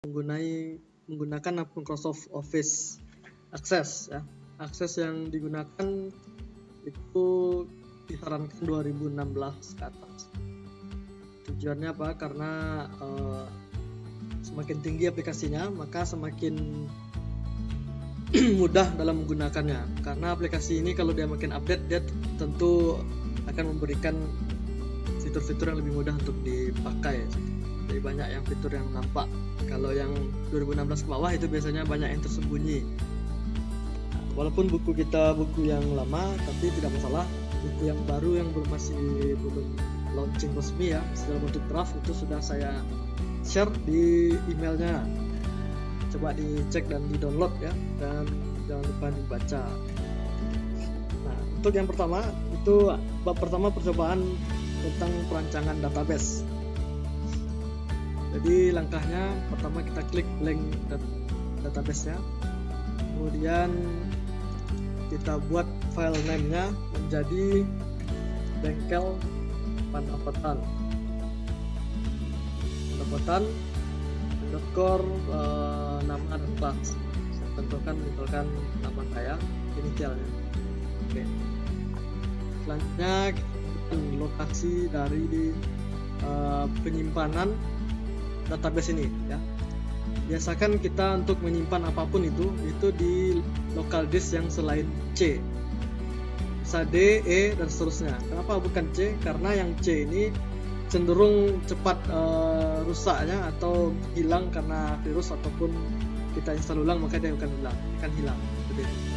menggunakan Microsoft Office Access ya. Akses yang digunakan itu disarankan 2016 ke atas. Tujuannya apa? Karena semakin tinggi aplikasinya, maka semakin mudah dalam menggunakannya. Karena aplikasi ini kalau dia makin update, dia tentu akan memberikan fitur-fitur yang lebih mudah untuk dipakai. Jadi banyak yang fitur yang nampak. Kalau yang 2016 ke bawah itu biasanya banyak yang tersembunyi. Walaupun buku kita buku yang lama, tapi tidak masalah. Buku yang baru yang masih belum launching resmi ya, dalam bentuk draft, itu sudah saya share di emailnya. Coba dicek dan di download ya, dan jangan lupa dibaca. Nah, untuk yang pertama itu bab pertama percobaan tentang perancangan database. Jadi langkahnya pertama kita klik blank database-nya, kemudian kita buat file name-nya menjadi bengkel pendapatan underscore nama dan kelas. Saya tentukan misalkan nama saya, inisialnya. Oke. Selanjutnya lokasi dari penyimpanan database ini ya. Biasakan kita untuk menyimpan apapun itu di local disk yang selain C, bisa D, E dan seterusnya. Kenapa bukan C? Karena yang C ini cenderung cepat rusaknya atau hilang karena virus ataupun kita install ulang, maka dia akan hilang.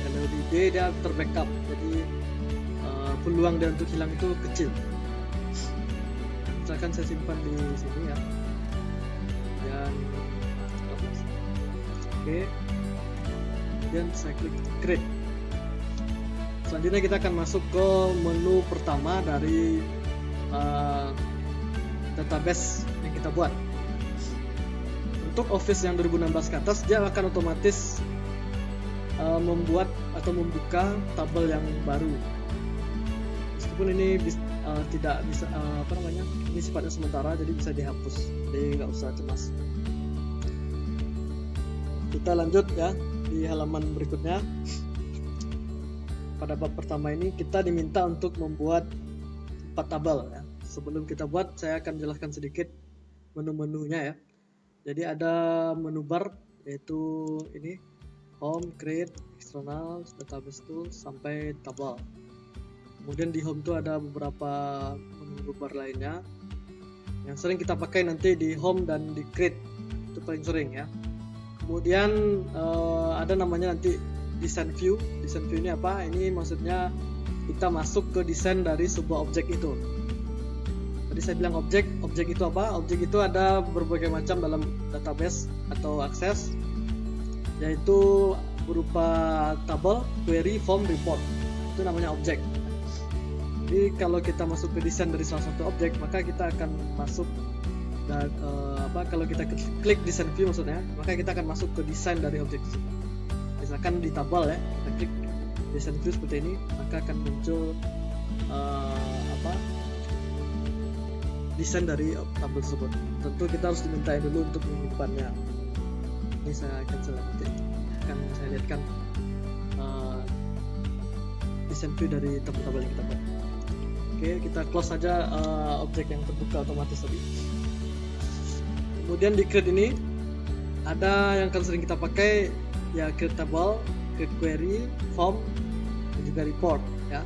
Kalau di D dia terbackup, jadi peluang dia untuk hilang itu kecil. Misalkan saya simpan di sini ya, dan oke, kemudian saya klik create. Selanjutnya kita akan masuk ke menu pertama dari database yang kita buat. Untuk Office yang 2016 ke atas, dia akan otomatis membuat atau membuka tabel yang baru. Meskipun ini tidak bisa ini sifatnya sementara, jadi bisa dihapus, jadi nggak usah cemas. Kita lanjut ya di halaman berikutnya. Pada bab pertama ini kita diminta untuk membuat 4 tabel ya. Sebelum kita buat, saya akan jelaskan sedikit menu-menunya ya. Jadi ada menu bar, yaitu ini home, create, external, database tools sampai tabel. Kemudian di home itu ada beberapa menu bar lainnya yang sering kita pakai nanti di home dan di create, itu paling sering ya. Kemudian ada namanya nanti design view. Design view ini apa? Ini maksudnya kita masuk ke desain dari sebuah objek itu. Tadi saya bilang objek itu apa? Objek itu ada berbagai macam dalam database atau akses, yaitu berupa tabel, query, form, report. Itu namanya objek. Jadi kalau kita masuk ke desain dari salah satu objek, maka kita akan masuk dan kalau kita klik design view maksudnya, maka kita akan masuk ke desain dari objek tersebut. Misalkan di tabel ya, kita klik design view seperti ini, maka akan muncul desain dari tabel tersebut. Tentu kita harus dimintain dulu untuk menyimpannya. Ini saya akan saya lihatkan desain view dari tabel-tabel yang kita buat. Oke, kita close saja objek yang terbuka otomatis tadi. Kemudian di create ini ada yang akan sering kita pakai ya, create table, create query, form, dan juga report ya.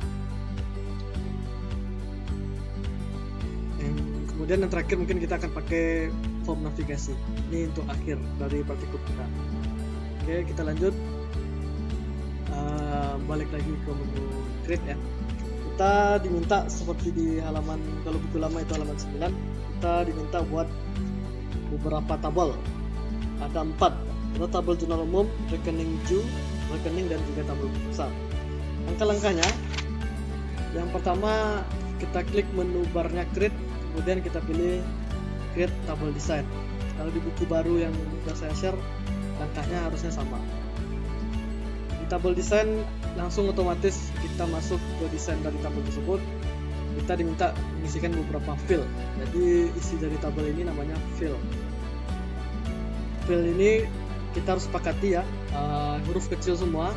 Kemudian yang terakhir mungkin kita akan pakai form navigasi. Ini untuk akhir dari praktikum kita. Oke, kita lanjut. Balik lagi ke menu create ya. Kita diminta seperti di halaman, kalau buku lama itu halaman 9, kita diminta buat beberapa tabel. Ada 4. Ada tabel jurnal umum, rekening Ju, rekening, dan juga tabel besar. Langkah-langkahnya, yang pertama kita klik menu barnya create, kemudian kita pilih create table design. Kalau di buku baru yang sudah saya share, langkahnya harusnya sama. Di table design langsung otomatis kita masuk ke desain dari tabel tersebut. Kita diminta mengisikan beberapa field. Jadi isi dari tabel ini namanya field. file ini kita harus sepakati ya, huruf kecil semua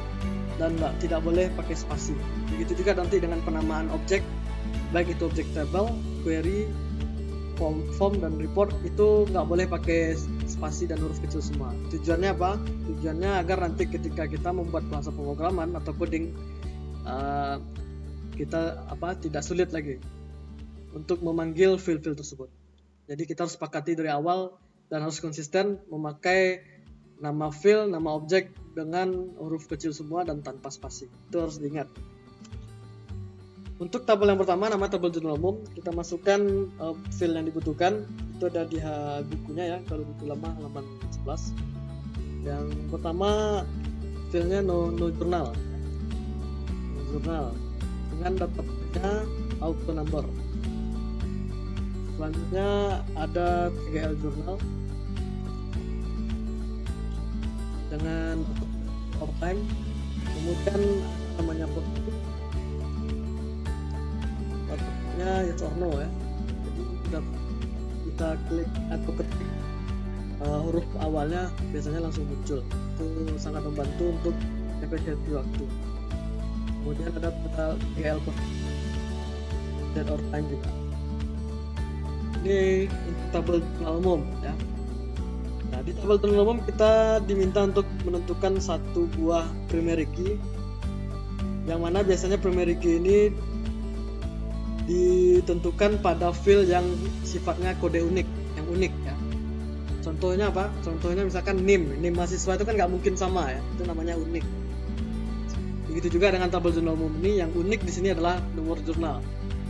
dan tidak boleh pakai spasi. Begitu juga nanti dengan penamaan objek, baik itu objek table, query, form dan report, itu nggak boleh pakai spasi dan huruf kecil semua. Tujuannya apa? Tujuannya agar nanti ketika kita membuat bahasa pemrograman atau coding, kita tidak sulit lagi untuk memanggil file-file tersebut. Jadi kita harus sepakati dari awal dan harus konsisten memakai nama file, nama objek dengan huruf kecil semua dan tanpa spasi. Itu harus diingat. Untuk tabel yang pertama, nama tabel jurnal umum, kita masukkan file yang dibutuhkan. Itu ada di bukunya ya, kalau buku lama halaman 11. Yang pertama filenya no journal. Jurnal dengan dapatnya auto number. Selanjutnya ada TGL journal dengan time, kemudian namanya bentuknya yes or no ya. Jadi kita klik atau ketik huruf awalnya biasanya langsung muncul. Itu sangat membantu untuk efisiensi waktu. Kemudian ada TGL date or time juga. Ini untuk tabel jurnal umum ya. Nah, di tabel jurnal umum kita diminta untuk menentukan satu buah primary key, yang mana biasanya primary key ini ditentukan pada field yang sifatnya kode unik, yang unik ya. Contohnya apa? Contohnya misalkan NIM mahasiswa itu kan nggak mungkin sama ya, itu namanya unik. Begitu juga dengan tabel jurnal umum ini, yang unik di sini adalah nomor jurnal.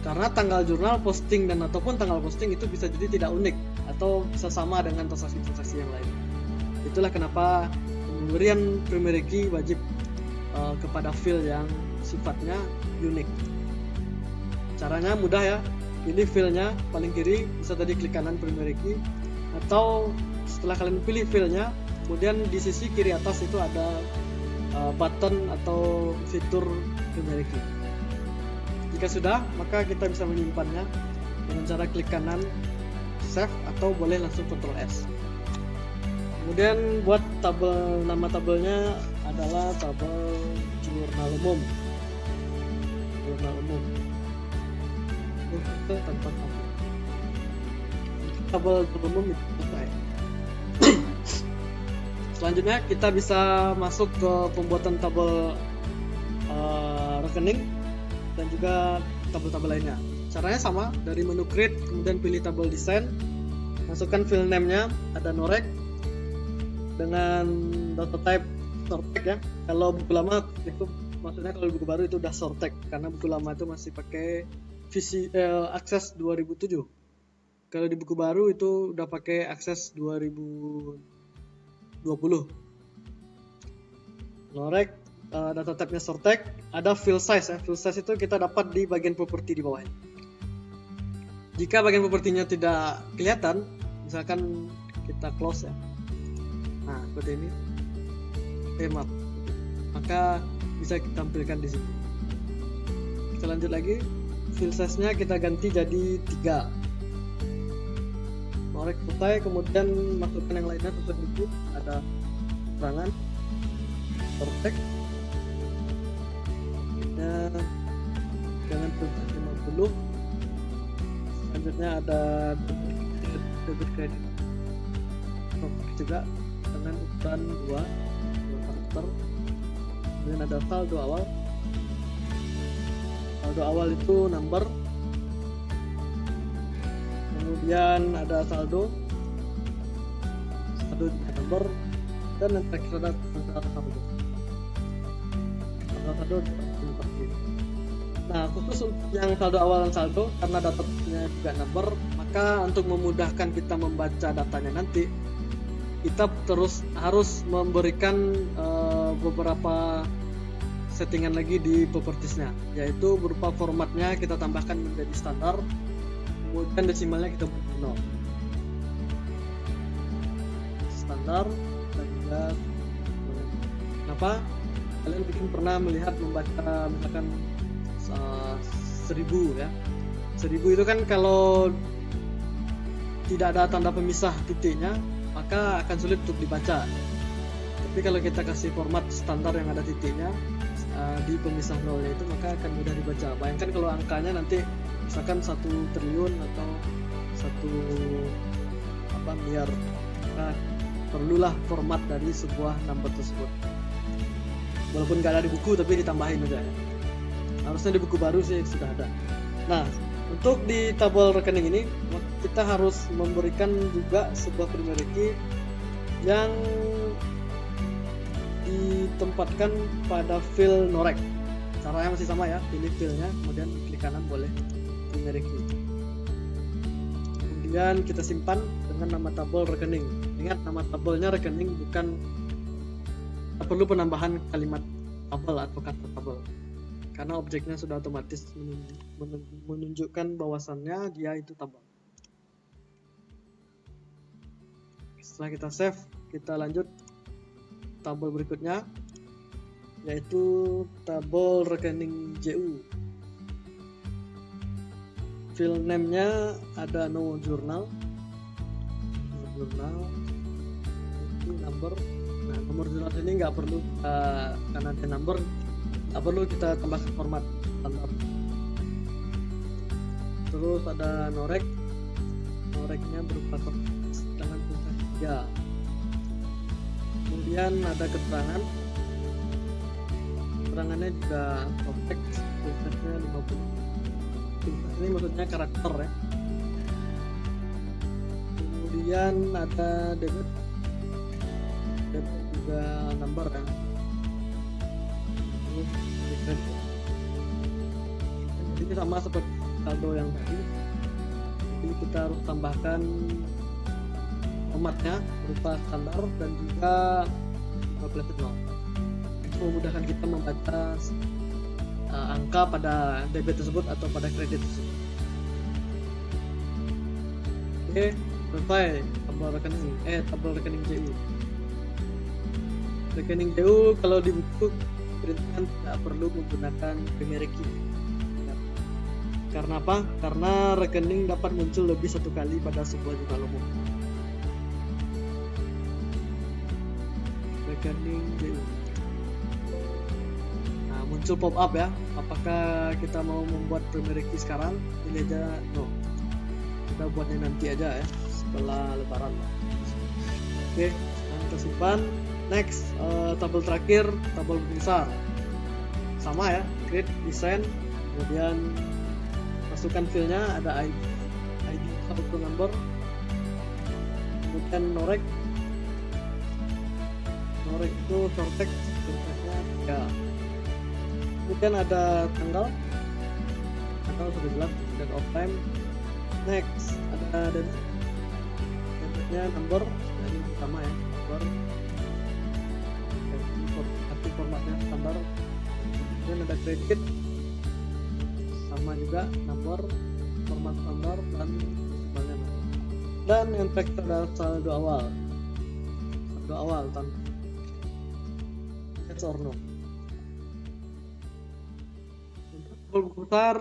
Karena tanggal jurnal posting dan ataupun tanggal posting itu bisa jadi tidak unik atau bisa sama dengan transaksi-transaksi yang lain. Itulah kenapa pemberian primary key wajib kepada field yang sifatnya unik. Caranya mudah ya. Pilih fieldnya paling kiri, bisa tadi klik kanan primary key, atau setelah kalian pilih fieldnya, kemudian di sisi kiri atas itu ada button atau fitur primary key. Jika sudah, maka kita bisa menyimpannya dengan cara klik kanan save atau boleh langsung Ctrl S. Kemudian buat tabel, nama tabelnya adalah tabel jurnal umum. Jurnal umum. Itu tanpa tabel jurnal umum itu selesai. Selanjutnya kita bisa masuk ke pembuatan tabel rekening dan juga tabel-tabel lainnya. Caranya sama, dari menu create, kemudian pilih tabel design, masukkan file name-nya, ada norec dengan data type sorttext ya. Kalau buku lama itu maksudnya, kalau buku baru itu udah sorttext, karena buku lama itu masih pakai Access 2007. Kalau di buku baru itu udah pakai Access 2020. Norec, data type-nya sorttext, ada file size ya. File size itu kita dapat di bagian properti di bawahnya. Jika bagian propertinya tidak kelihatan, misalkan kita close ya, nah seperti ini, maaf, maka bisa kita tampilkan di sini. Kita lanjut lagi, file size-nya kita ganti jadi 3. Norec selesai, kemudian masukkan yang lainnya sesuai buku, ada keterangan, sorttext, jangan tulis 50. Selanjutnya ada debit credit juga dengan ukuran 2 karakter. Kemudian ada saldo awal. Saldo awal itu number. Kemudian ada saldo juga number, dan yang terakhir ada saldo. Saldo Nah, khusus untuk yang saldo awal dan saldo, karena datanya juga number, maka untuk memudahkan kita membaca datanya nanti, kita terus harus memberikan beberapa settingan lagi di propertiesnya, yaitu berupa formatnya kita tambahkan menjadi standar, kemudian desimalnya kita buat 0. Standar dan juga kenapa? Kalian mungkin pernah membaca misalkan 1000 ya. 1000 itu kan kalau tidak ada tanda pemisah titiknya, maka akan sulit untuk dibaca. Tapi kalau kita kasih format standar yang ada titiknya di pemisah nolnya itu, maka akan mudah dibaca. Bayangkan kalau angkanya nanti misalkan 1 triliun atau 1 miliar, nah, perlulah format dari sebuah number tersebut. Walaupun nggak ada di buku, tapi ditambahin aja ya. Harusnya di buku baru sih sudah ada. Nah, untuk di tabel rekening ini kita harus memberikan juga sebuah primary key yang ditempatkan pada file norek. Caranya masih sama ya, pilih filenya, kemudian klik kanan boleh primary key. Kemudian kita simpan dengan nama tabel rekening. Ingat, nama tabelnya rekening, bukan perlu penambahan kalimat tabel atau kata tabel, karena objeknya sudah otomatis menunjukkan bahwasannya dia itu tabel. Setelah kita save, kita lanjut tabel berikutnya, yaitu tabel rekening JU. File name-nya ada no journal, itu number. Nah, nomor jurnal ini nggak perlu, karena ada number nggak perlu kita tambahkan format standar. Terus ada noreknya berupa teks dengan tulisan 3. Kemudian ada keterangannya juga teks, tulisannya 50. Ini maksudnya karakter ya. Kemudian ada debit juga number ya. Terus ini sama seperti saldo yang tadi, jadi kita harus tambahkan formatnya berupa standar dan juga calculated note. Itu memudahkan kita membaca angka pada debit tersebut atau pada kredit tersebut. Oke, selesai tabel rekening JU. Rekening JU kalau di buku perintilan tidak perlu menggunakan primary key. Karena apa? Karena rekening dapat muncul lebih satu kali pada sebuah jurnal umum. Rekening JU. Nah, muncul pop up ya. Apakah kita mau membuat primary key sekarang? Pilih aja no. Kita buatnya nanti aja ya, setelah lebaran. Oke, sekarang kita simpan. Next, tabel terakhir, tabel besar. Sama ya, create, design, kemudian masukkan filenya, ada ID atau number, kemudian norek itu short text, tulisannya 3. Kemudian ada tanggal sudah jelas, dan of time. Next, ada debitnya number, ini sama ya, number. Formatnya standar. Kemudian ada kredit, sama juga number, format standar, dan desimalnya. Dan yang terakhir adalah saldo awal tanpa yes or no. Untuk buku besar,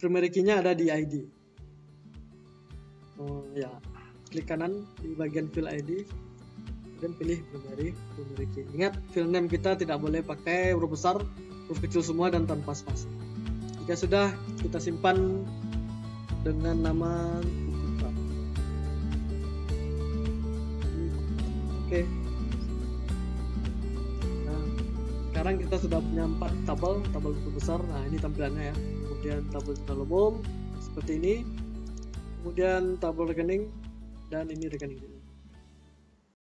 primary key-nya ada di ID. Ya, klik kanan di bagian fill ID dan pilih primary key. Ingat, file name kita tidak boleh pakai huruf besar, huruf kecil semua, dan tanpa spasi. Jika sudah, kita simpan dengan nama buku besar. Oke. Nah, sekarang kita sudah punya 4 tabel buku besar. Nah, ini tampilannya ya. Kemudian tabel jurnal umum seperti ini. Kemudian tabel rekening, dan ini rekening.